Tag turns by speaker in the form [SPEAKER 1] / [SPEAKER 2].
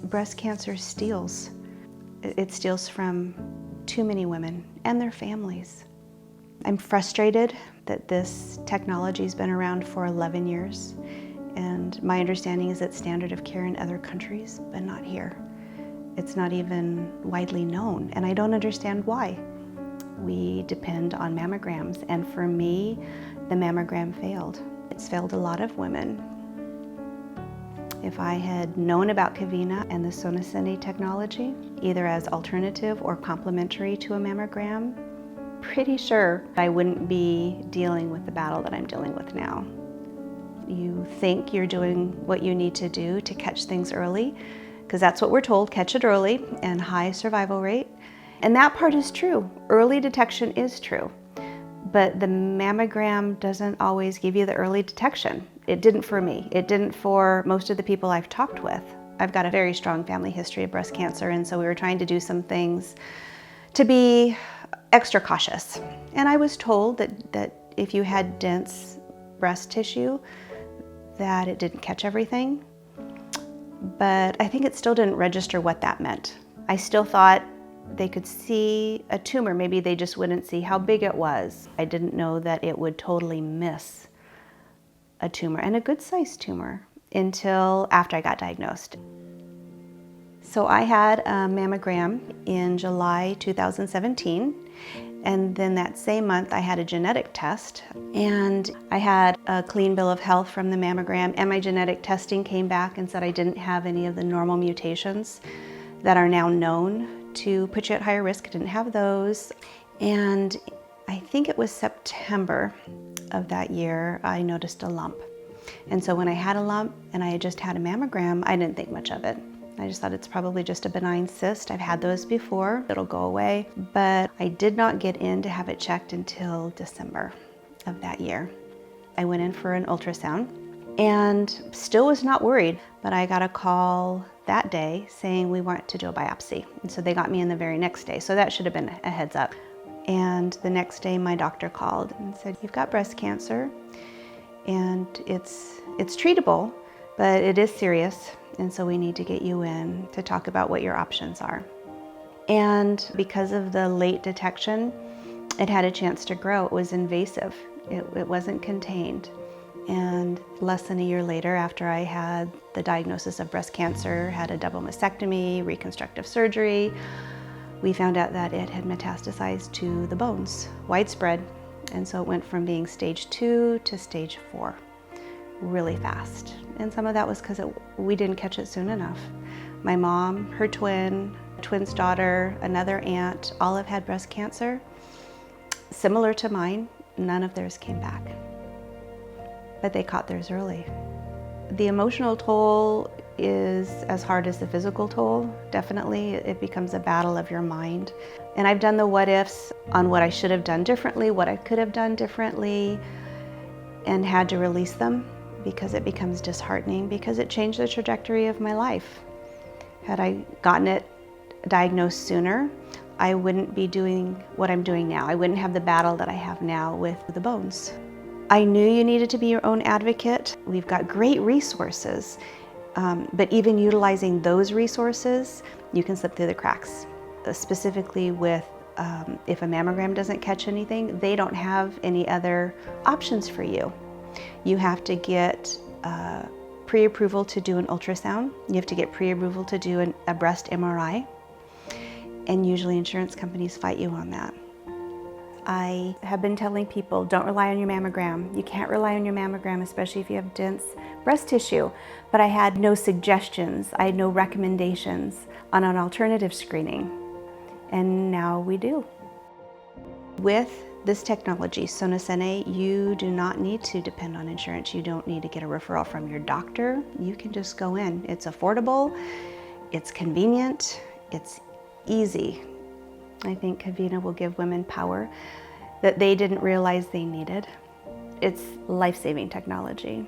[SPEAKER 1] breast cancer steals. It steals from too many women and their families. I'm frustrated that this technology has been around for 11 years, and my understanding is it's standard of care in other countries, but not here. It's not even widely known, and I don't understand why. We depend on mammograms, and for me, the mammogram failed. It's failed a lot of women. If I had known about Covina and the Sonosene technology, either as alternative or complementary to a mammogram, pretty sure I wouldn't be dealing with the battle that I'm dealing with now. You think you're doing what you need to do to catch things early, because that's what we're told, catch it early and high survival rate. And that part is true. Early detection is true. But the mammogram doesn't always give you the early detection. It didn't for me. It didn't for most of the people I've talked with. I've got a very strong family history of breast cancer, and so we were trying to do some things to be extra cautious. And I was told that if you had dense breast tissue, that it didn't catch everything. But I think it still didn't register what that meant. I still thought they could see a tumor. Maybe they just wouldn't see how big it was. I didn't know that it would totally miss a tumor, and a good sized tumor, until after I got diagnosed. So I had a mammogram in July 2017, and then that same month I had a genetic test, and I had a clean bill of health from the mammogram, and my genetic testing came back and said I didn't have any of the normal mutations that are now known to put you at higher risk. I didn't have those. And I think it was September of that year, I noticed a lump. And so when I had a lump and I had just had a mammogram, I didn't think much of it. I just thought it's probably just a benign cyst. I've had those before, it'll go away. But I did not get in to have it checked until December of that year. I went in for an ultrasound and still was not worried, but I got a call that day saying we want to do a biopsy. And so they got me in the very next day. So that should have been a heads up. And the next day my doctor called and said, you've got breast cancer and it's treatable, but it is serious. And so we need to get you in to talk about what your options are. And because of the late detection, it had a chance to grow. It was invasive. It wasn't contained. And less than a year later, after I had the diagnosis of breast cancer, had a double mastectomy, reconstructive surgery, we found out that it had metastasized to the bones, widespread. And so it went from being stage 2 to stage 4 really fast. And some of that was because we didn't catch it soon enough. My mom, her twin's daughter, another aunt, all have had breast cancer. Similar to mine, none of theirs came back. But they caught theirs early. The emotional toll is as hard as the physical toll, definitely. It becomes a battle of your mind. And I've done the what ifs on what I should have done differently, what I could have done differently, and had to release them because it becomes disheartening, because it changed the trajectory of my life. Had I gotten it diagnosed sooner, I wouldn't be doing what I'm doing now. I wouldn't have the battle that I have now with the bones. I knew you needed to be your own advocate. We've got great resources, but even utilizing those resources, you can slip through the cracks. Specifically with, if a mammogram doesn't catch anything, they don't have any other options for you. You have to get pre-approval to do an ultrasound. You have to get pre-approval to do a breast MRI. And usually insurance companies fight you on that. I have been telling people, don't rely on your mammogram. You can't rely on your mammogram, especially if you have dense breast tissue. But I had no suggestions, I had no recommendations on an alternative screening. And now we do. With this technology, Sonosene, you do not need to depend on insurance. You don't need to get a referral from your doctor. You can just go in. It's affordable, it's convenient, it's easy. I think Covina will give women power that they didn't realize they needed. It's life-saving technology.